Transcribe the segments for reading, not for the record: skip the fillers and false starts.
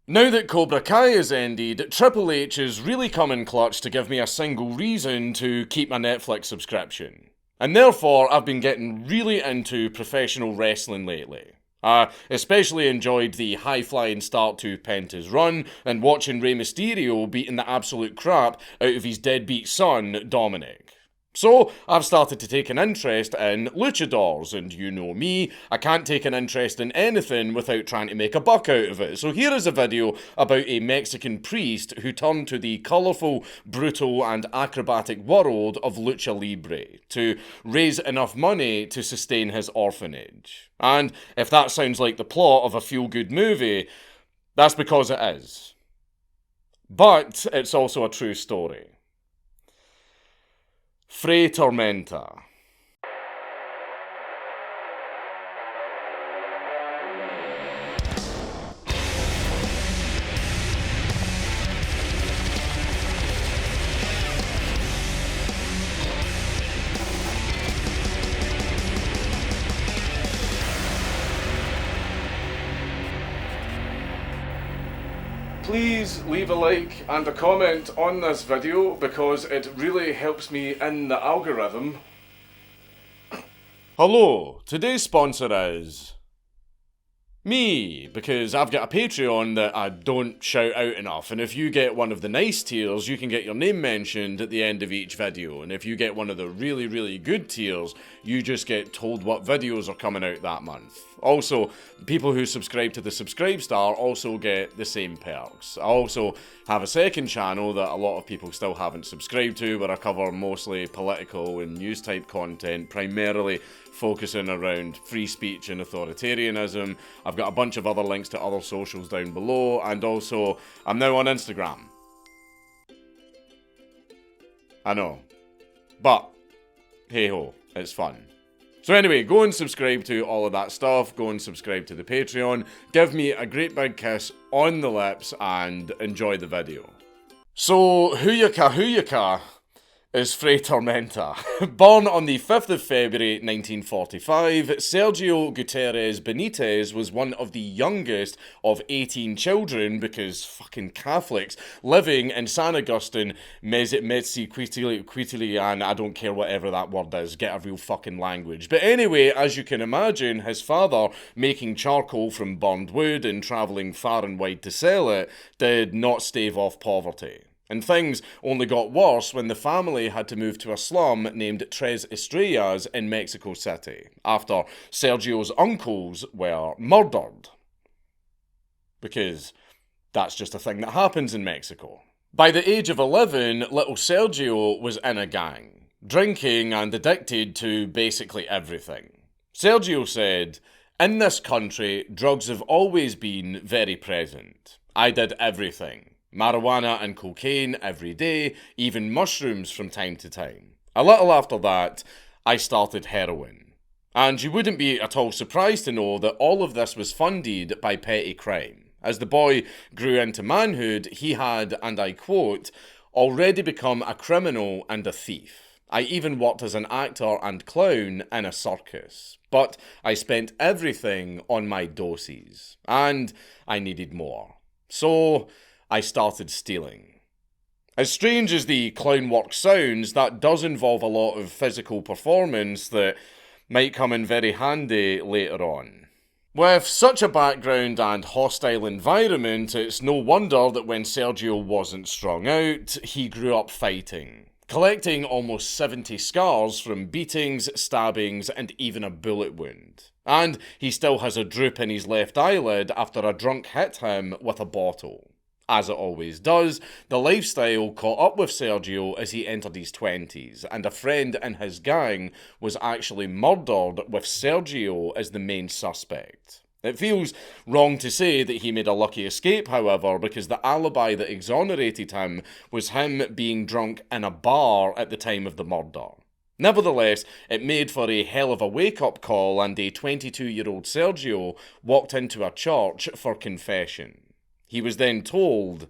Now that Cobra Kai has ended, Triple H has really come in clutch to give me a single reason to keep my Netflix subscription. And therefore, I've been getting really into professional wrestling lately. I especially enjoyed the high-flying start to Penta's run and watching Rey Mysterio beating the absolute crap out of his deadbeat son, Dominic. So, I've started to take an interest in luchadors, and you know me, I can't take an interest in anything without trying to make a buck out of it. So here is a video about a Mexican priest who turned to the colourful, brutal and acrobatic world of lucha libre to raise enough money to sustain his orphanage. And if that sounds like the plot of a feel-good movie, that's because it is. But it's also a true story. Fray Tormenta. Please leave a like and a comment on this video because it really helps me in the algorithm. Hello, today's sponsor is me, because I've got a Patreon that I don't shout out enough, and if you get one of the nice tiers, you can get your name mentioned at the end of each video, and if you get one of the really, really good tiers, you just get told what videos are coming out that month. Also, people who subscribe to the Subscribe Star also get the same perks. I also have a second channel that a lot of people still haven't subscribed to, where I cover mostly political and news type content, primarily focusing around free speech and authoritarianism. I've got a bunch of other links to other socials down below, and also I'm now on Instagram. I know, but hey ho, it's fun. So anyway, go and subscribe to all of that stuff, go and subscribe to the Patreon, give me a great big kiss on the lips, and enjoy the video. So, Huyaka is Fray Tormenta. Born on the 5th of February 1945, Sergio Gutierrez Benitez was one of the youngest of 18 children, because fucking Catholics, living in San Agustin, Mexiquitili, and I don't care whatever that word is, get a real fucking language. But anyway, as you can imagine, his father, making charcoal from burned wood and travelling far and wide to sell it, did not stave off poverty. And things only got worse when the family had to move to a slum named Tres Estrellas in Mexico City, after Sergio's uncles were murdered. Because that's just a thing that happens in Mexico. By the age of 11, little Sergio was in a gang, drinking and addicted to basically everything. Sergio said, "In this country, drugs have always been very present. I did everything. Marijuana and cocaine every day, even mushrooms from time to time. A little after that, I started heroin. And you wouldn't be at all surprised to know that all of this was funded by petty crime. As the boy grew into manhood, he had, and I quote, already become a criminal and a thief. I even worked as an actor and clown in a circus. But I spent everything on my doses, and I needed more. So I started stealing." As strange as the clown work sounds, that does involve a lot of physical performance that might come in very handy later on. With such a background and hostile environment, it's no wonder that when Sergio wasn't strung out, he grew up fighting, collecting almost 70 scars from beatings, stabbings, and even a bullet wound. And he still has a droop in his left eyelid after a drunk hit him with a bottle. As it always does, the lifestyle caught up with Sergio as he entered his 20s, and a friend in his gang was actually murdered with Sergio as the main suspect. It feels wrong to say that he made a lucky escape, however, because the alibi that exonerated him was him being drunk in a bar at the time of the murder. Nevertheless, it made for a hell of a wake-up call, and a 22-year-old Sergio walked into a church for confession. He was then told,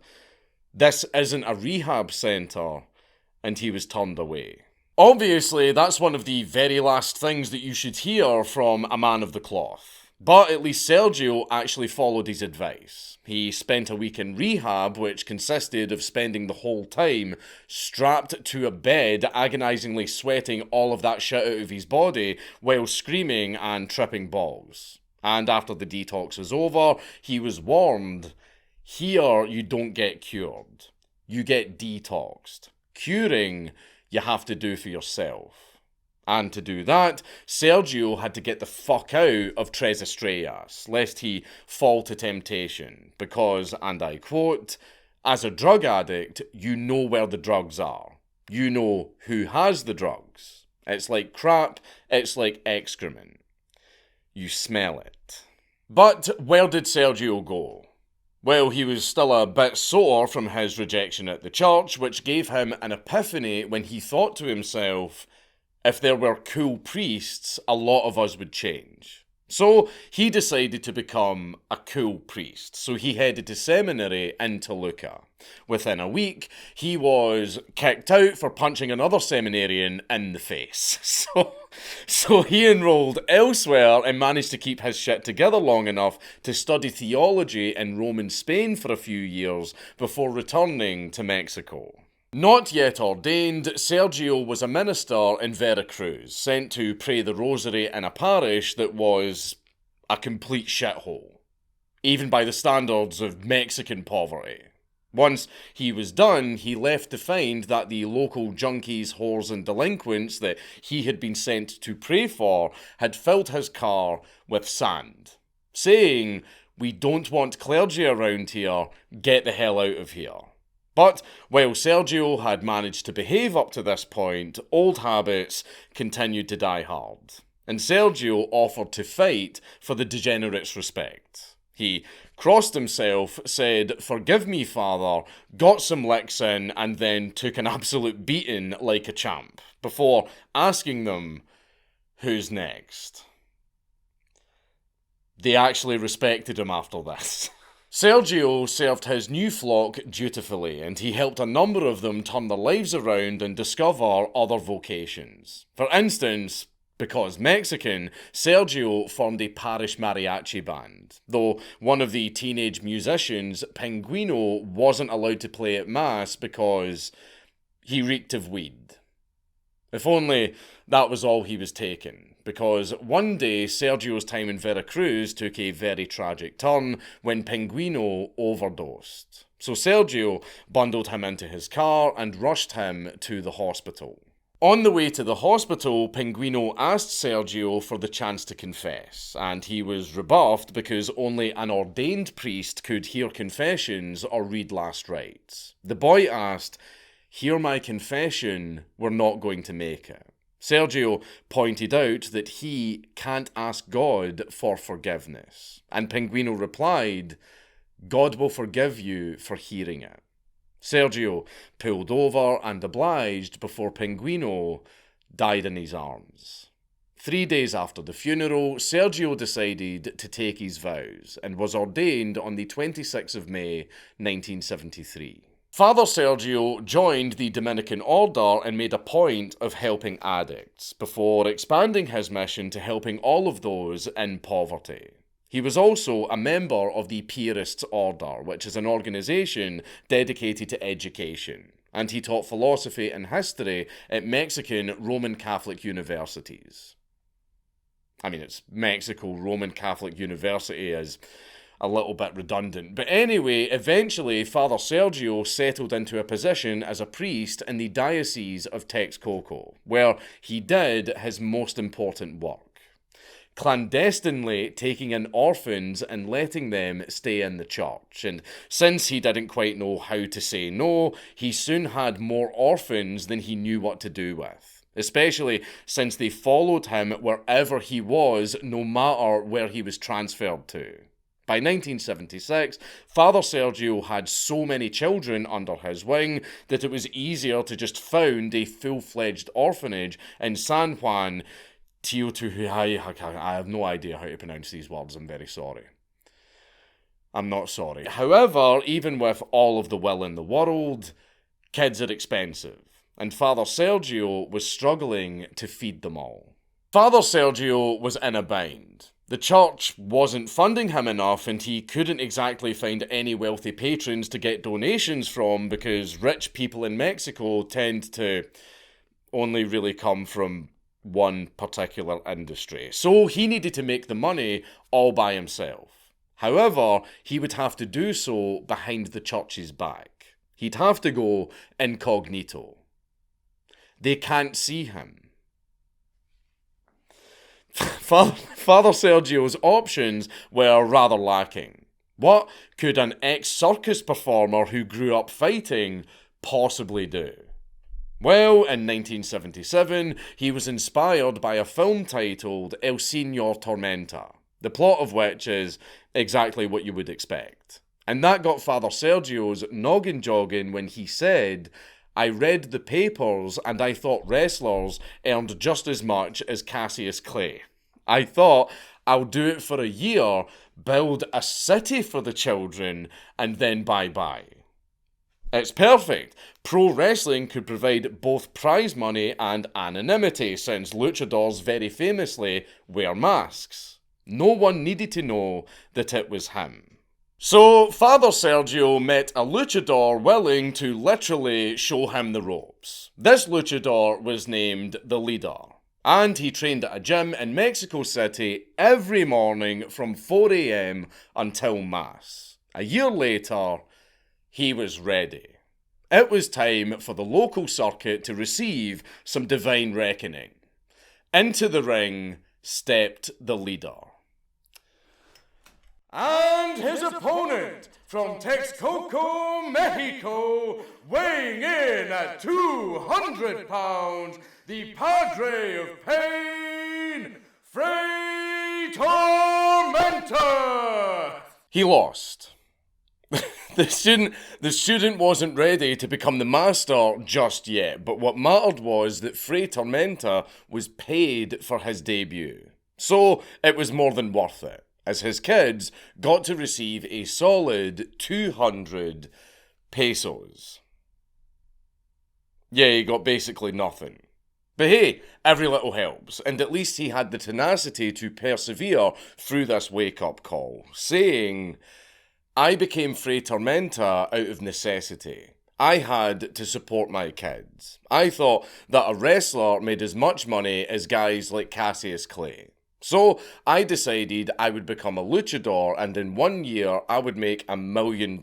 "This isn't a rehab centre," and he was turned away. Obviously, that's one of the very last things that you should hear from a man of the cloth. But at least Sergio actually followed his advice. He spent a week in rehab, which consisted of spending the whole time strapped to a bed, agonisingly sweating all of that shit out of his body while screaming and tripping balls. And after the detox was over, he was warned, here you don't get cured. You get detoxed. Curing, you have to do for yourself. And to do that, Sergio had to get the fuck out of Tres Estrellas, lest he fall to temptation, because, and I quote, as a drug addict, you know where the drugs are. You know who has the drugs. It's like crap, it's like excrement. You smell it. But where did Sergio go? Well, he was still a bit sore from his rejection at the church, which gave him an epiphany when he thought to himself, if there were cool priests, a lot of us would change. So he decided to become a cool priest, so he headed to seminary in Toluca. Within a week, he was kicked out for punching another seminarian in the face. So he enrolled elsewhere and managed to keep his shit together long enough to study theology in Roman Spain for a few years before returning to Mexico. Not yet ordained, Sergio was a minister in Veracruz, sent to pray the rosary in a parish that was a complete shithole, even by the standards of Mexican poverty. Once he was done, he left to find that the local junkies, whores and delinquents that he had been sent to pray for had filled his car with sand, saying, "We don't want clergy around here, get the hell out of here." But while Sergio had managed to behave up to this point, old habits continued to die hard. And Sergio offered to fight for the degenerates' respect. He crossed himself, said, "Forgive me, Father," got some licks in, and then took an absolute beating like a champ, before asking them, who's next? They actually respected him after this. Sergio served his new flock dutifully, and he helped a number of them turn their lives around and discover other vocations. For instance, because Mexican, Sergio formed a parish mariachi band, though one of the teenage musicians, Pinguino, wasn't allowed to play at mass because he reeked of weed. If only that was all he was taking. Because one day, Sergio's time in Veracruz took a very tragic turn when Pinguino overdosed. So Sergio bundled him into his car and rushed him to the hospital. On the way to the hospital, Pinguino asked Sergio for the chance to confess, and he was rebuffed because only an ordained priest could hear confessions or read last rites. The boy asked, "Hear my confession, we're not going to make it." Sergio pointed out that he can't ask God for forgiveness, and Pinguino replied, "God will forgive you for hearing it." Sergio pulled over and obliged before Pinguino died in his arms. 3 days after the funeral, Sergio decided to take his vows and was ordained on the 26th of May, 1973. Father Sergio joined the Dominican order and made a point of helping addicts, before expanding his mission to helping all of those in poverty. He was also a member of the Piarists Order, which is an organisation dedicated to education, and he taught philosophy and history at Mexican Roman Catholic universities. I mean, it's Mexico Roman Catholic University is a little bit redundant. But anyway, eventually Father Sergio settled into a position as a priest in the Diocese of Texcoco, where he did his most important work, clandestinely taking in orphans and letting them stay in the church. And since he didn't quite know how to say no, he soon had more orphans than he knew what to do with, especially since they followed him wherever he was, no matter where he was transferred to. By 1976, Father Sergio had so many children under his wing that it was easier to just found a full-fledged orphanage in San Juan. I have no idea how to pronounce these words, I'm very sorry. I'm not sorry. However, even with all of the will in the world, kids are expensive, and Father Sergio was struggling to feed them all. Father Sergio was in a bind. The church wasn't funding him enough, and he couldn't exactly find any wealthy patrons to get donations from, because rich people in Mexico tend to only really come from one particular industry. So he needed to make the money all by himself. However, he would have to do so behind the church's back. He'd have to go incognito. They can't see him. Father Sergio's options were rather lacking. What could an ex-circus performer who grew up fighting possibly do? Well, in 1977, he was inspired by a film titled El Señor Tormenta, the plot of which is exactly what you would expect. And that got Father Sergio's noggin jogging when he said, "I read the papers and I thought wrestlers earned just as much as Cassius Clay. I thought, I'll do it for a year, build a city for the children, and then bye-bye." It's perfect. Pro wrestling could provide both prize money and anonymity, since luchadors very famously wear masks. No one needed to know that it was him. So, Father Sergio met a luchador willing to literally show him the ropes. This luchador was named the Leader, and he trained at a gym in Mexico City every morning from 4 a.m. until Mass. A year later, he was ready. It was time for the local circuit to receive some divine reckoning. Into the ring stepped the Leader. And his opponent from Texcoco, Mexico, weighing in at 200 pounds, the Padre of Pain, Fray Tormenta! He lost. The student wasn't ready to become the master just yet, but what mattered was that Fray Tormenta was paid for his debut. So it was more than worth it, as his kids got to receive a solid 200 pesos. Yeah, he got basically nothing. But hey, every little helps, and at least he had the tenacity to persevere through this wake-up call, saying, "I became Fray Tormenta out of necessity. I had to support my kids. I thought that a wrestler made as much money as guys like Cassius Clay. So I decided I would become a luchador, and in 1 year I would make $1 million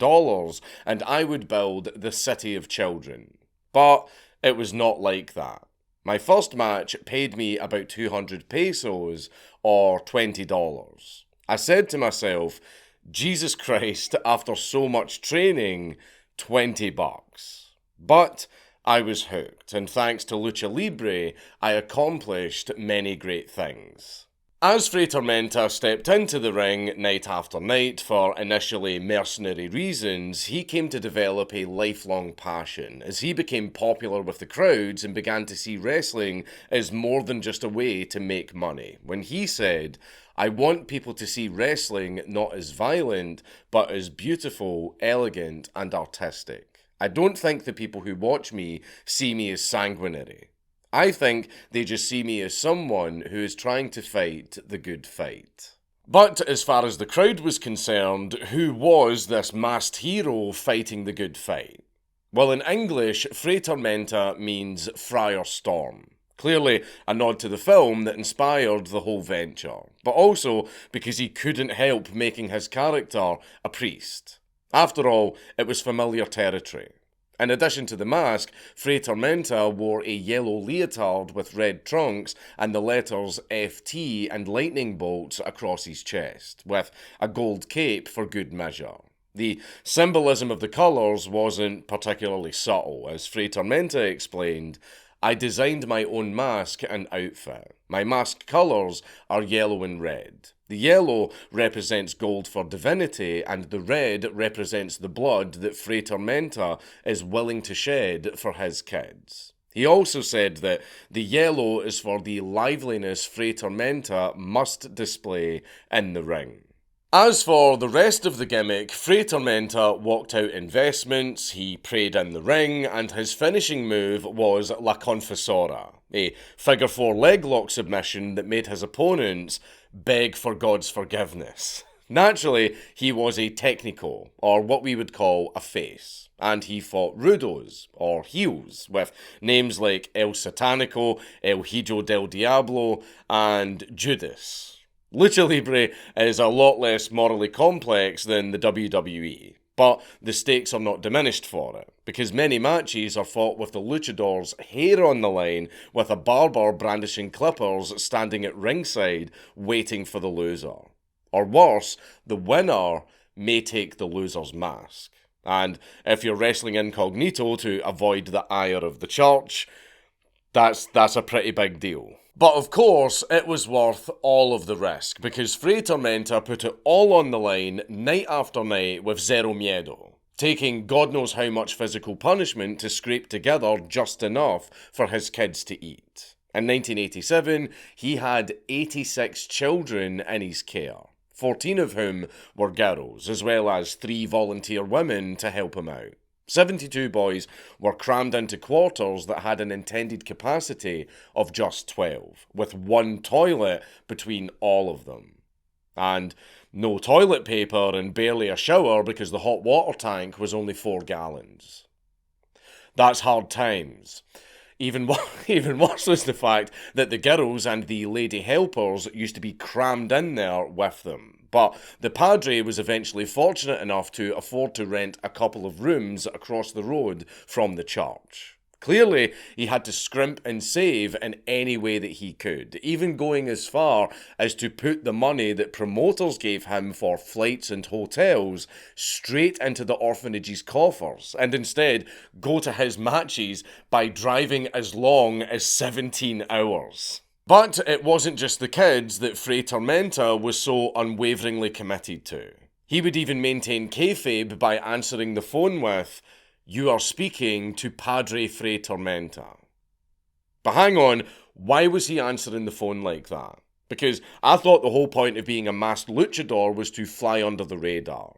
and I would build the City of Children." But it was not like that. My first match paid me about 200 pesos or $20. I said to myself, Jesus Christ, after so much training, $20. But I was hooked, and thanks to Lucha Libre, I accomplished many great things. As Fray Tormenta stepped into the ring night after night for initially mercenary reasons, he came to develop a lifelong passion as he became popular with the crowds and began to see wrestling as more than just a way to make money. When he said, "I want people to see wrestling not as violent, but as beautiful, elegant, and artistic. I don't think the people who watch me see me as sanguinary. I think they just see me as someone who is trying to fight the good fight." But as far as the crowd was concerned, who was this masked hero fighting the good fight? Well, in English, Fray Tormenta means Friar Storm. Clearly a nod to the film that inspired the whole venture, but also because he couldn't help making his character a priest. After all, it was familiar territory. In addition to the mask, Fray Tormenta wore a yellow leotard with red trunks and the letters FT and lightning bolts across his chest, with a gold cape for good measure. The symbolism of the colours wasn't particularly subtle, as Fray Tormenta explained. "I designed my own mask and outfit. My mask colours are yellow and red. The yellow represents gold for divinity, and the red represents the blood that Fray Tormenta is willing to shed for his kids." He also said that the yellow is for the liveliness Fray Tormenta must display in the ring. As for the rest of the gimmick, Fray Tormenta walked out investments, he prayed in the ring, and his finishing move was La Confessora, a figure 4 leg lock submission that made his opponents beg for God's forgiveness. Naturally, he was a technico, or what we would call a face, and he fought rudos, or heels, with names like El Satanico, El Hijo del Diablo, and Judas. Lucha Libre is a lot less morally complex than the WWE, but the stakes are not diminished for it, because many matches are fought with the luchador's hair on the line, with a barber brandishing clippers standing at ringside waiting for the loser. Or worse, the winner may take the loser's mask. And if you're wrestling incognito to avoid the ire of the church, that's a pretty big deal. But of course, it was worth all of the risk, because Fray Tormenta put it all on the line night after night with zero miedo, taking God knows how much physical punishment to scrape together just enough for his kids to eat. In 1987, he had 86 children in his care, 14 of whom were girls, as well as 3 volunteer women to help him out. 72 boys were crammed into quarters that had an intended capacity of just 12, with 1 toilet between all of them. And no toilet paper and barely a shower because the hot water tank was only 4 gallons. That's hard times. Even worse was the fact that the girls and the lady helpers used to be crammed in there with them. But the padre was eventually fortunate enough to afford to rent a couple of rooms across the road from the church. Clearly, he had to scrimp and save in any way that he could, even going as far as to put the money that promoters gave him for flights and hotels straight into the orphanage's coffers, and instead go to his matches by driving as long as 17 hours. But it wasn't just the kids that Fray Tormenta was so unwaveringly committed to. He would even maintain kayfabe by answering the phone with, "You are speaking to Padre Fray Tormenta." But hang on, why was he answering the phone like that? Because I thought the whole point of being a masked luchador was to fly under the radar.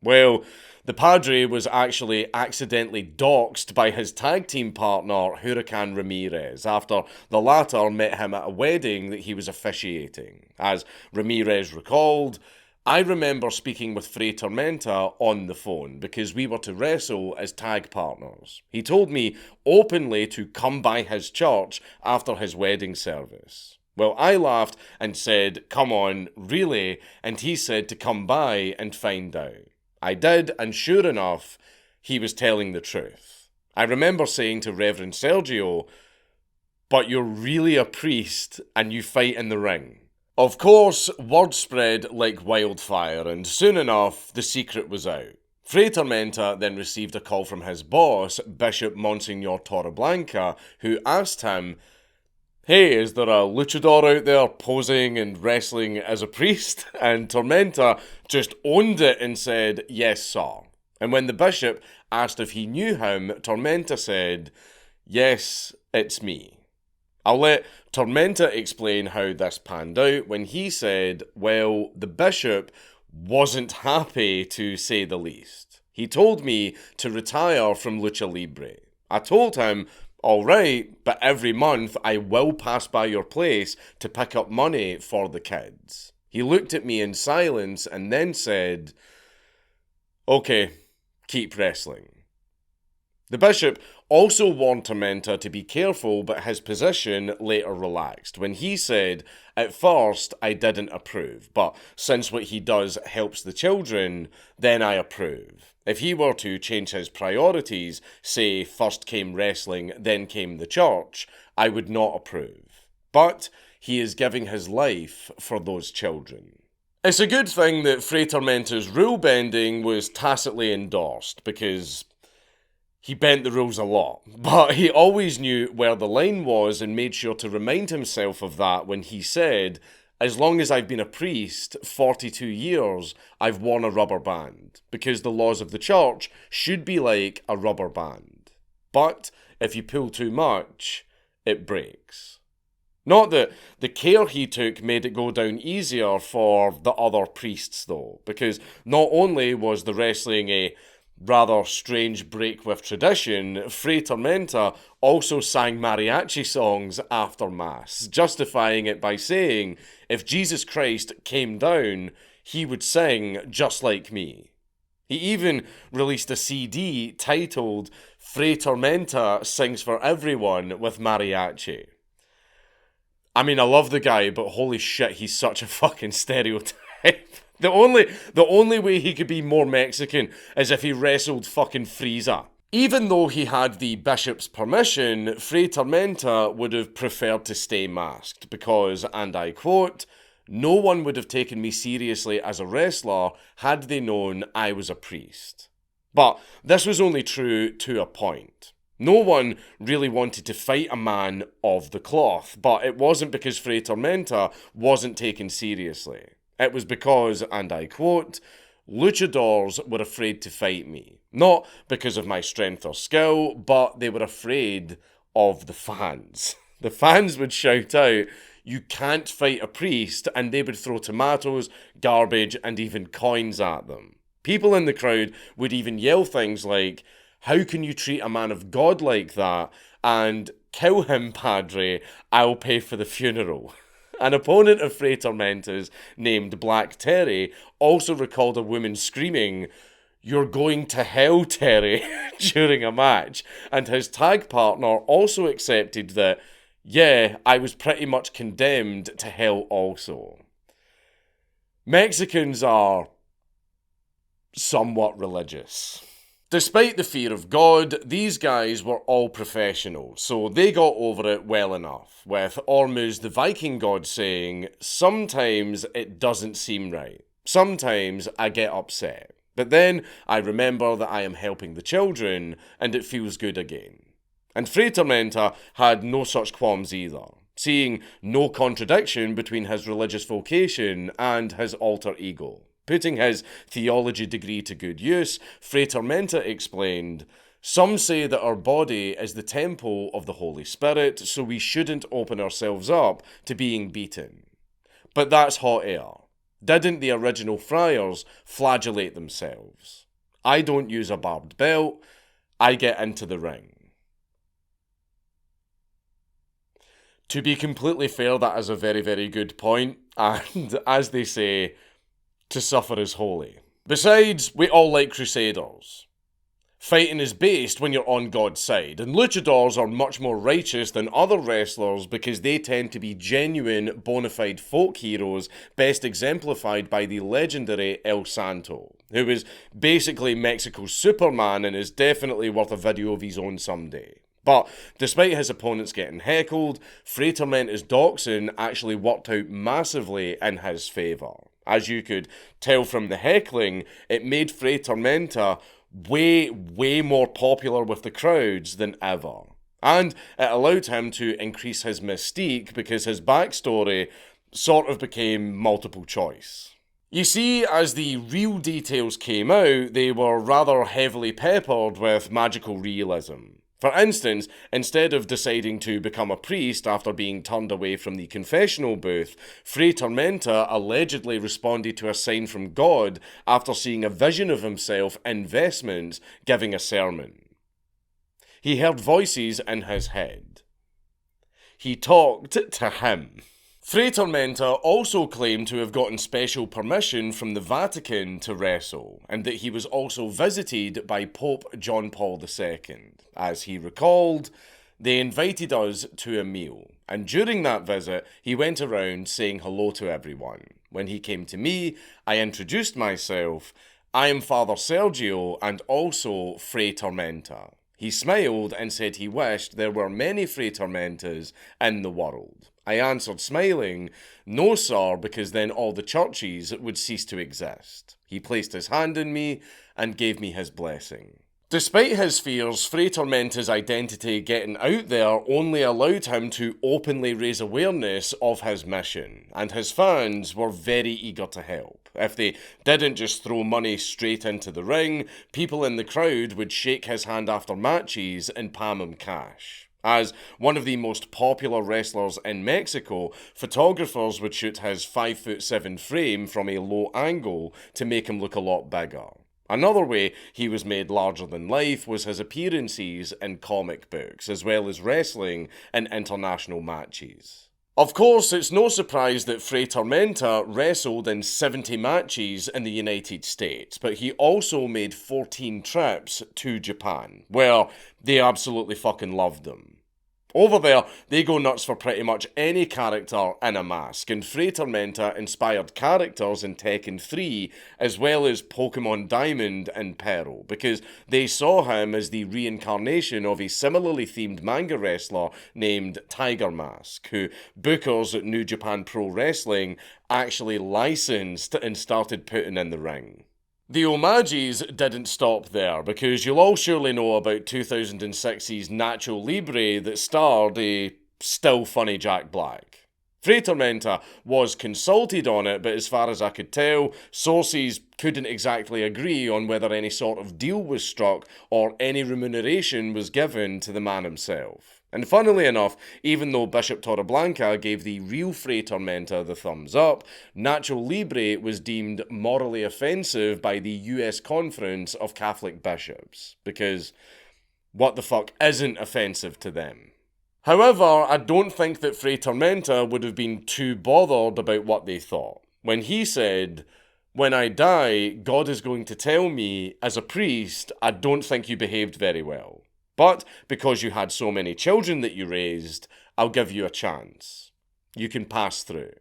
Well, the Padre was actually accidentally doxxed by his tag team partner, Huracan Ramirez, after the latter met him at a wedding that he was officiating. As Ramirez recalled, "I remember speaking with Fray Tormenta on the phone because we were to wrestle as tag partners. He told me openly to come by his church after his wedding service. Well, I laughed and said, 'Come on, really?' And he said to come by and find out. I did, and sure enough, he was telling the truth. I remember saying to Reverend Sergio, 'But you're really a priest and you fight in the ring.' Of course, word spread like wildfire, and soon enough, the secret was out. Fray Tormenta then received a call from his boss, Bishop Monsignor Torreblanca, who asked him, 'Hey, is there a luchador out there posing and wrestling as a priest?' And Tormenta just owned it and said, 'Yes, sir.' And when the bishop asked if he knew him, Tormenta said, 'Yes, it's me.' I'll let Tormenta explain how this panned out when he said, well, the bishop wasn't happy, to say the least. He told me to retire from Lucha Libre. I told him, 'All right, but every month I will pass by your place to pick up money for the kids.' He looked at me in silence and then said, 'Okay, keep wrestling.' The bishop also warned Tormenta to be careful, but his position later relaxed when he said, 'At first I didn't approve, but since what he does helps the children, then I approve. If he were to change his priorities, say first came wrestling, then came the church, I would not approve. But he is giving his life for those children.' It's a good thing that Fray Tormenta's rule bending was tacitly endorsed, because he bent the rules a lot, but he always knew where the line was and made sure to remind himself of that when he said, 'As long as I've been a priest, 42 years, I've worn a rubber band, because the laws of the church should be like a rubber band. But if you pull too much, it breaks.' Not that the care he took made it go down easier for the other priests, though, because not only was the wrestling a rather strange break with tradition, Fray Tormenta also sang mariachi songs after Mass, justifying it by saying, if Jesus Christ came down, he would sing just like me. He even released a CD titled Fray Tormenta Sings for Everyone with Mariachi. I mean, I love the guy, but holy shit, he's such a fucking stereotype. The only way he could be more Mexican is if he wrestled fucking Frieza. Even though he had the bishop's permission, Fray Tormenta would have preferred to stay masked because, and I quote, no one would have taken me seriously as a wrestler had they known I was a priest. But this was only true to a point. No one really wanted to fight a man of the cloth, but it wasn't because Fray Tormenta wasn't taken seriously. It was because, and I quote, luchadors were afraid to fight me. Not because of my strength or skill, but they were afraid of the fans. The fans would shout out, you can't fight a priest, and they would throw tomatoes, garbage, and even coins at them. People in the crowd would even yell things like, how can you treat a man of God like that? And kill him, Padre, I'll pay for the funeral. An opponent of Fray Tormenta's, named Black Terry, also recalled a woman screaming, you're going to hell, Terry, during a match, and his tag partner also accepted that, yeah, I was pretty much condemned to hell also. Mexicans are somewhat religious. Despite the fear of God, these guys were all professionals, so they got over it well enough, with Ormuz the Viking god saying, sometimes it doesn't seem right. Sometimes I get upset. But then I remember that I am helping the children, and it feels good again. And Fray Tormenta had no such qualms either, seeing no contradiction between his religious vocation and his alter ego. Putting his theology degree to good use, Fray Tormenta explained, some say that our body is the temple of the Holy Spirit, so we shouldn't open ourselves up to being beaten. But that's hot air. Didn't the original friars flagellate themselves? I don't use a barbed belt, I get into the ring. To be completely fair, that is a very, very good point, and as they say, to suffer is holy. Besides, we all like crusaders. Fighting is based when you're on God's side, and luchadors are much more righteous than other wrestlers because they tend to be genuine, bona fide folk heroes, best exemplified by the legendary El Santo, who is basically Mexico's Superman and is definitely worth a video of his own someday. But despite his opponents getting heckled, Fray Tormenta's doxing actually worked out massively in his favour. As you could tell from the heckling, it made Fray Tormenta way more popular with the crowds than ever. And it allowed him to increase his mystique because his backstory sort of became multiple choice. You see, as the real details came out, they were rather heavily peppered with magical realism. For instance, instead of deciding to become a priest after being turned away from the confessional booth, Fray Tormenta allegedly responded to a sign from God after seeing a vision of himself in vestments giving a sermon. He heard voices in his head. He talked to him. Fray Tormenta also claimed to have gotten special permission from the Vatican to wrestle, and that he was also visited by Pope John Paul II. As he recalled, they invited us to a meal, and during that visit, he went around saying hello to everyone. When he came to me, I introduced myself. I am Father Sergio and also Fray Tormenta. He smiled and said he wished there were many Fray Tormentas in the world. I answered smiling, no sir, because then all the churches would cease to exist. He placed his hand on me and gave me his blessing. Despite his fears, Fray Tormenta's identity getting out there only allowed him to openly raise awareness of his mission, and his fans were very eager to help. If they didn't just throw money straight into the ring, people in the crowd would shake his hand after matches and palm him cash. As one of the most popular wrestlers in Mexico, photographers would shoot his 5'7" frame from a low angle to make him look a lot bigger. Another way he was made larger than life was his appearances in comic books, as well as wrestling in international matches. Of course, it's no surprise that Fray Tormenta wrestled in 70 matches in the United States, but he also made 14 trips to Japan, where they absolutely fucking loved him. Over there, they go nuts for pretty much any character in a mask, and Fray Tormenta inspired characters in Tekken 3, as well as Pokemon Diamond and Pearl, because they saw him as the reincarnation of a similarly themed manga wrestler named Tiger Mask, who bookers at New Japan Pro Wrestling actually licensed and started putting in the ring. The homages didn't stop there, because you'll all surely know about 2006's Nacho Libre that starred a still funny Jack Black. Fray Tormenta was consulted on it, but as far as I could tell, sources couldn't exactly agree on whether any sort of deal was struck or any remuneration was given to the man himself. And funnily enough, even though Bishop Torreblanca gave the real Fray Tormenta the thumbs up, Nacho Libre was deemed morally offensive by the US Conference of Catholic Bishops, because what the fuck isn't offensive to them? However, I don't think that Fray Tormenta would have been too bothered about what they thought. When he said, "When I die, God is going to tell me, as a priest, I don't think you behaved very well. But because you had so many children that you raised, I'll give you a chance. You can pass through."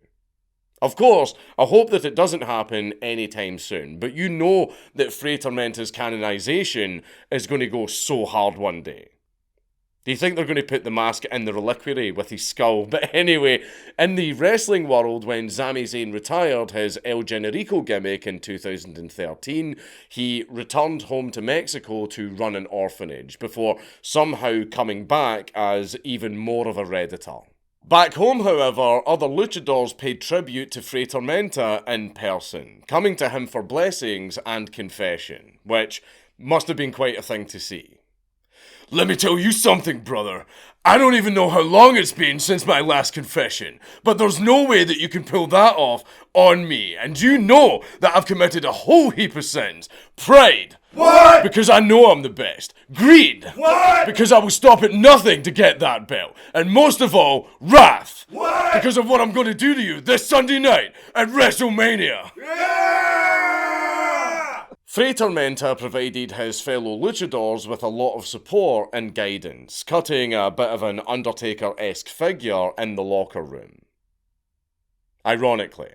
Of course, I hope that it doesn't happen anytime soon, but you know that Fray Tormenta's canonization is going to go so hard one day. Do you think they're going to put the mask in the reliquary with his skull? But anyway, in the wrestling world, when Sami Zayn retired his El Generico gimmick in 2013, he returned home to Mexico to run an orphanage, before somehow coming back as even more of a Redditor. Back home, however, other luchadors paid tribute to Fray Tormenta in person, coming to him for blessings and confession, which must have been quite a thing to see. "Let me tell you something, brother. I don't even know how long it's been since my last confession, but there's no way that you can pull that off on me, and you know that I've committed a whole heap of sins. Pride. What? Because I know I'm the best. Greed. What? Because I will stop at nothing to get that belt. And most of all, wrath. What? Because of what I'm going to do to you this Sunday night at WrestleMania." Fray Tormenta provided his fellow luchadors with a lot of support and guidance, cutting a bit of an Undertaker-esque figure in the locker room. Ironically,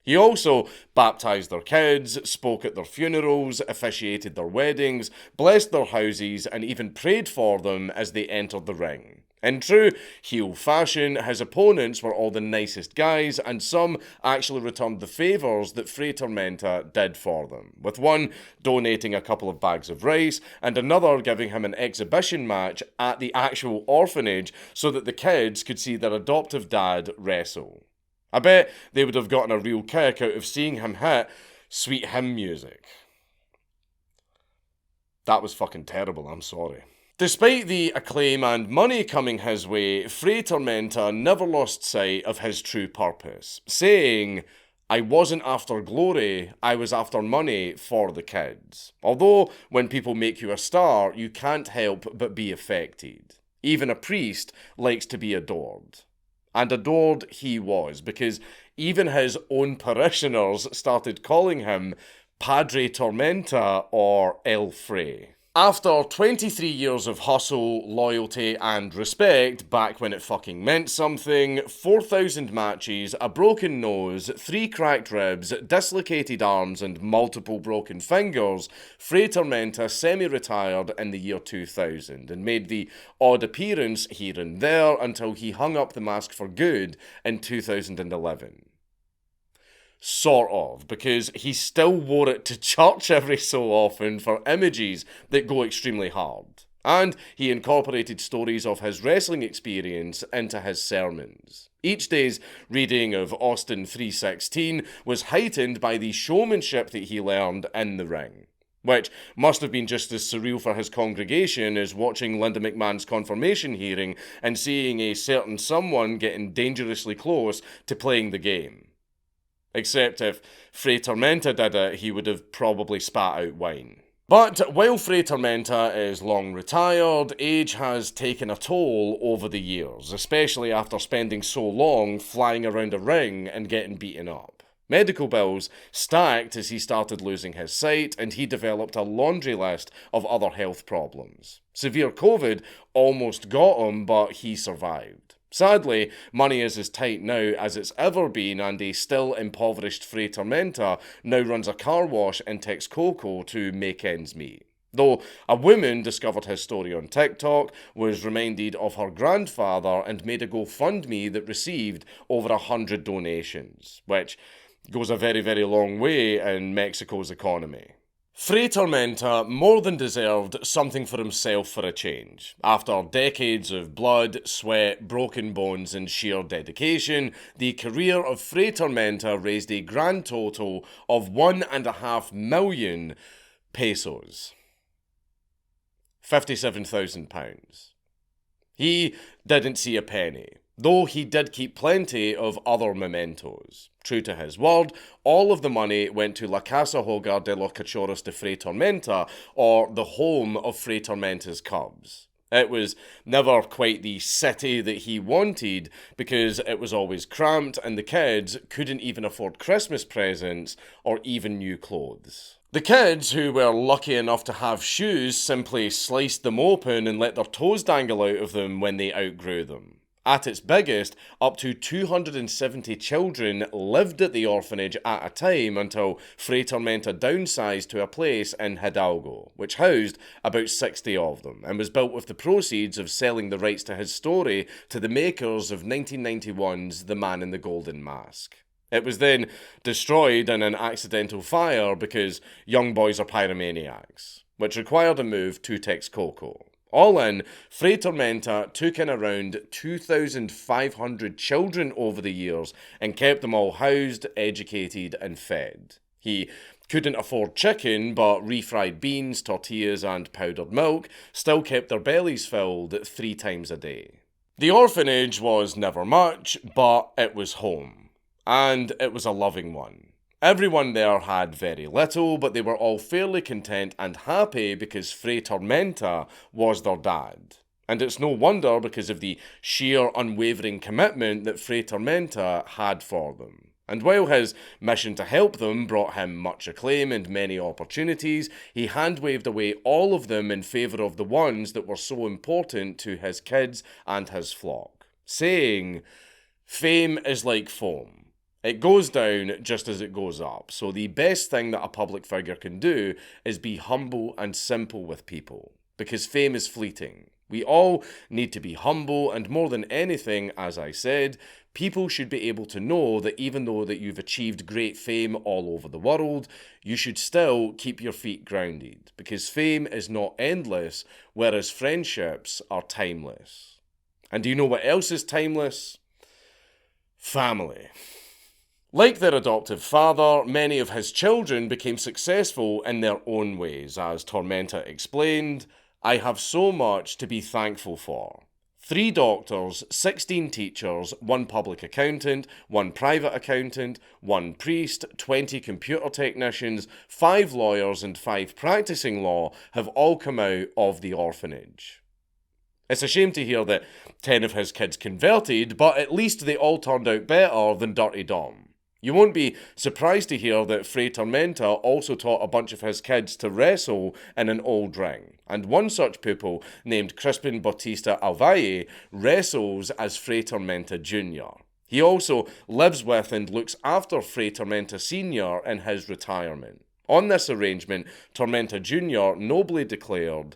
he also baptized their kids, spoke at their funerals, officiated their weddings, blessed their houses, and even prayed for them as they entered the ring. In true heel fashion, his opponents were all the nicest guys, and some actually returned the favours that Fray Tormenta did for them, with one donating a couple of bags of rice, and another giving him an exhibition match at the actual orphanage so that the kids could see their adoptive dad wrestle. I bet they would have gotten a real kick out of seeing him hit sweet hymn music. That was fucking terrible, I'm sorry. Despite the acclaim and money coming his way, Fray Tormenta never lost sight of his true purpose, saying, "I wasn't after glory, I was after money for the kids." Although, when people make you a star, you can't help but be affected. Even a priest likes to be adored. And adored he was, because even his own parishioners started calling him Padre Tormenta or El Fray. After 23 years of hustle, loyalty, and respect, back when it fucking meant something, 4,000 matches, a broken nose, 3 cracked ribs, dislocated arms, and multiple broken fingers, Fray Tormenta semi-retired in the year 2000 and made the odd appearance here and there until he hung up the mask for good in 2011. Sort of, because he still wore it to church every so often for images that go extremely hard. And he incorporated stories of his wrestling experience into his sermons. Each day's reading of Austin 3:16 was heightened by the showmanship that he learned in the ring. which must have been just as surreal for his congregation as watching Linda McMahon's confirmation hearing and seeing a certain someone getting dangerously close to playing the game. Except if Fray Tormenta did it, he would have probably spat out wine. But while Fray Tormenta is long retired, age has taken a toll over the years, especially after spending so long flying around a ring and getting beaten up. Medical bills stacked as he started losing his sight, and he developed a laundry list of other health problems. Severe COVID almost got him, but he survived. Sadly, money is as tight now as it's ever been, and a still impoverished Fray Tormenta now runs a car wash in Texcoco to make ends meet. Though a woman discovered his story on TikTok, was reminded of her grandfather, and made a GoFundMe that received over 100 donations, which goes a very, very long way in Mexico's economy. Fray Tormenta more than deserved something for himself for a change. After decades of blood, sweat, broken bones and sheer dedication, the career of Fray Tormenta raised a grand total of £1.5 million pesos. £57,000. He didn't see a penny, though he did keep plenty of other mementos. True to his word, all of the money went to La Casa Hogar de los Cachorros de Fray Tormenta, or the home of Fray Tormenta's cubs. It was never quite the city that he wanted, because it was always cramped and the kids couldn't even afford Christmas presents or even new clothes. The kids, who were lucky enough to have shoes, simply sliced them open and let their toes dangle out of them when they outgrew them. At its biggest, up to 270 children lived at the orphanage at a time until Fray Tormenta downsized to a place in Hidalgo, which housed about 60 of them, and was built with the proceeds of selling the rights to his story to the makers of 1991's The Man in the Golden Mask. It was then destroyed in an accidental fire because young boys are pyromaniacs, which required a move to Texcoco. All in, Fray Tormenta took in around 2,500 children over the years and kept them all housed, educated and fed. He couldn't afford chicken, but refried beans, tortillas and powdered milk still kept their bellies filled 3 times a day. The orphanage was never much, but it was home. And it was a loving one. Everyone there had very little, but they were all fairly content and happy because Fray Tormenta was their dad. And it's no wonder because of the sheer unwavering commitment that Fray Tormenta had for them. And while his mission to help them brought him much acclaim and many opportunities, he hand-waved away all of them in favour of the ones that were so important to his kids and his flock, saying, "Fame is like foam. It goes down just as it goes up, so the best thing that a public figure can do is be humble and simple with people, because fame is fleeting. We all need to be humble, and more than anything, as I said, people should be able to know that even though that you've achieved great fame all over the world, you should still keep your feet grounded, because fame is not endless, whereas friendships are timeless. And do you know what else is timeless? Family." Like their adoptive father, many of his children became successful in their own ways. As Tormenta explained, "I have so much to be thankful for. 3 doctors, 16 teachers, 1 public accountant, 1 private accountant, 1 priest, 20 computer technicians, 5 lawyers and 5 practicing law have all come out of the orphanage." It's a shame to hear that 10 of his kids converted, but at least they all turned out better than Dirty Dom. You won't be surprised to hear that Fray Tormenta also taught a bunch of his kids to wrestle in an old ring, and one such pupil, named Crispin Bautista Alvalle, wrestles as Fray Tormenta Jr. He also lives with and looks after Fray Tormenta Sr. in his retirement. On this arrangement, Tormenta Jr. nobly declared,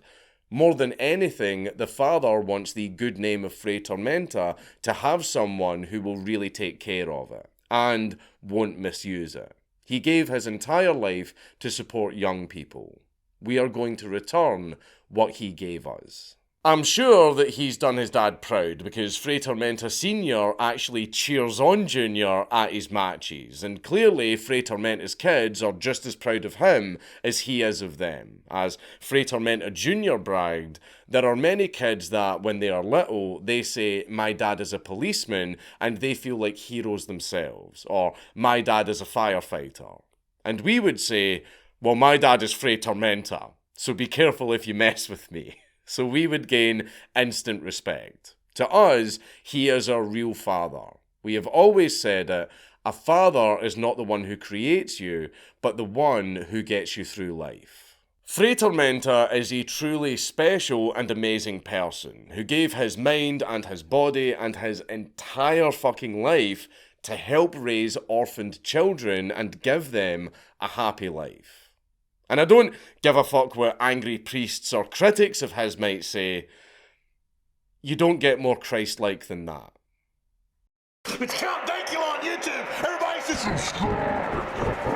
"More than anything, the father wants the good name of Fray Tormenta to have someone who will really take care of it and won't misuse it. He gave his entire life to support young people. We are going to return what he gave us." I'm sure that he's done his dad proud because Fray Tormenta Sr. actually cheers on Junior at his matches, and clearly Fray Tormenta's kids are just as proud of him as he is of them. As Fray Tormenta Jr. bragged, there are many kids that, when they are little, they say, "My dad is a policeman," and they feel like heroes themselves, or "My dad is a firefighter." And we would say, "Well, my dad is Fray Tormenta, so be careful if you mess with me." So we would gain instant respect. To us, he is our real father. We have always said it, a father is not the one who creates you, but the one who gets you through life. Fray Tormenta is a truly special and amazing person who gave his mind and his body and his entire fucking life to help raise orphaned children and give them a happy life. And I don't give a fuck what angry priests or critics of his might say. You don't get more Christ-like than that. It's Count Dankula on YouTube! Everybody just subscribe!